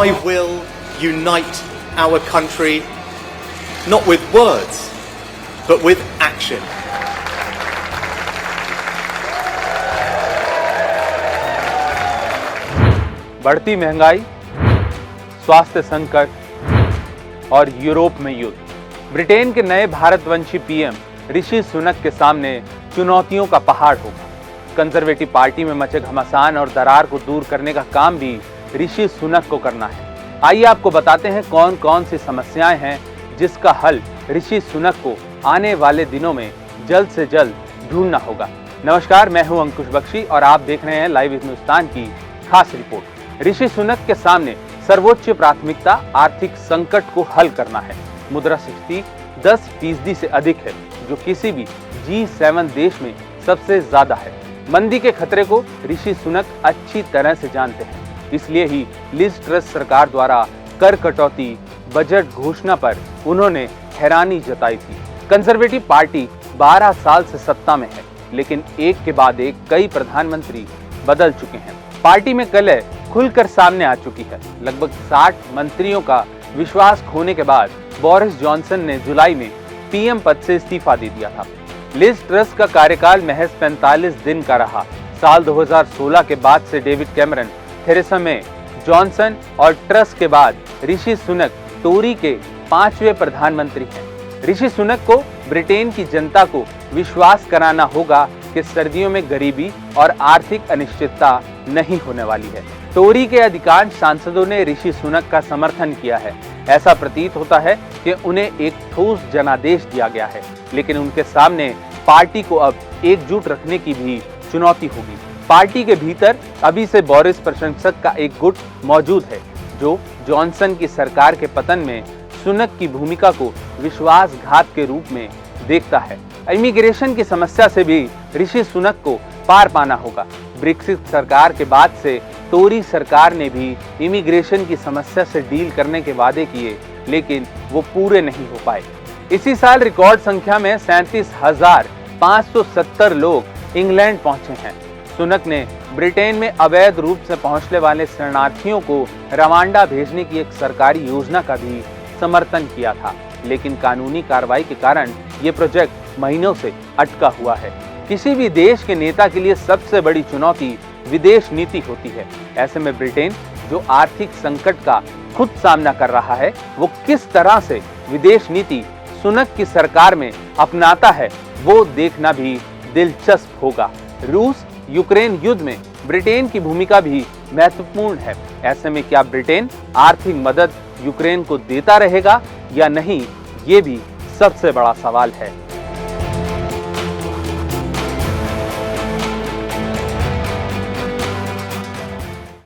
I will unite our country, not with words, but with action. बढ़ती महंगाई, स्वास्थ्य संकट और यूरोप में युद्ध। ब्रिटेन के नए भारतवंशी पीएम ऋषि सुनक के सामने चुनौतियों का पहाड़ होगा। कंजर्वेटिव पार्टी में मचे घमासान और दरार को दूर करने का काम भी ऋषि सुनक को करना है। आइए आपको बताते हैं कौन कौन सी समस्याएं हैं जिसका हल ऋषि सुनक को आने वाले दिनों में जल्द से जल्द ढूंढना होगा। नमस्कार, मैं हूं अंकुश बख्शी और आप देख रहे हैं लाइव हिंदुस्तान की खास रिपोर्ट। ऋषि सुनक के सामने सर्वोच्च प्राथमिकता आर्थिक संकट को हल करना है। मुद्रास्फीति 10% से अधिक है, जो किसी भी G7 देश में सबसे ज्यादा है। मंदी के खतरे को ऋषि सुनक अच्छी तरह से जानते हैं, इसलिए ही लिज ट्रस सरकार द्वारा कर कटौती बजट घोषणा पर उन्होंने हैरानी जताई थी। कंजर्वेटिव पार्टी 12 साल से सत्ता में है, लेकिन एक के बाद एक कई प्रधानमंत्री बदल चुके हैं। पार्टी में कलह खुलकर सामने आ चुकी है। लगभग 60 मंत्रियों का विश्वास खोने के बाद बोरिस जॉनसन ने जुलाई में पीएम पद से इस्तीफा दे दिया था। लिज ट्रस का कार्यकाल महज 45 दिन का रहा। साल 2016 के बाद से David Cameron, Theresa May, Johnson और ट्रस के बाद ऋषि सुनक टोरी के 5वें प्रधानमंत्री हैं। ऋषि सुनक को ब्रिटेन की जनता को विश्वास कराना होगा कि सर्दियों में गरीबी और आर्थिक अनिश्चितता नहीं होने वाली है। टोरी के अधिकांश सांसदों ने ऋषि सुनक का समर्थन किया है। ऐसा प्रतीत होता है कि उन्हें एक ठोस जनादेश दिया गया है, लेकिन उनके सामने पार्टी को अब एकजुट रखने की भी चुनौती होगी। पार्टी के भीतर अभी से बोरिस प्रशंसक का एक गुट मौजूद है, जो जॉनसन की सरकार के पतन में सुनक की भूमिका को विश्वासघात के रूप में देखता है। इमिग्रेशन की समस्या से भी ऋषि सुनक को पार पाना होगा। ब्रेक्सिट सरकार के बाद से टोरी सरकार ने भी इमिग्रेशन की समस्या से डील करने के वादे किए, लेकिन वो पूरे नहीं हो पाए। इसी साल रिकॉर्ड संख्या में 37,570 लोग इंग्लैंड पहुंचे हैं। सुनक ने ब्रिटेन में अवैध रूप से पहुंचने वाले शरणार्थियों को रवांडा भेजने की एक सरकारी योजना का भी समर्थन किया था, लेकिन कानूनी कार्रवाई के कारण ये प्रोजेक्ट महीनों से अटका हुआ है। किसी भी देश के नेता के लिए सबसे बड़ी चुनौती विदेश नीति होती है। ऐसे में ब्रिटेन, जो आर्थिक संकट का खुद सामना कर रहा है, वो किस तरह से विदेश नीति सुनक की सरकार में अपनाता है, वो देखना भी दिलचस्प होगा। रूस यूक्रेन युद्ध में ब्रिटेन की भूमिका भी महत्वपूर्ण है। ऐसे में क्या ब्रिटेन आर्थिक मदद यूक्रेन को देता रहेगा या नहीं, ये भी सबसे बड़ा सवाल है।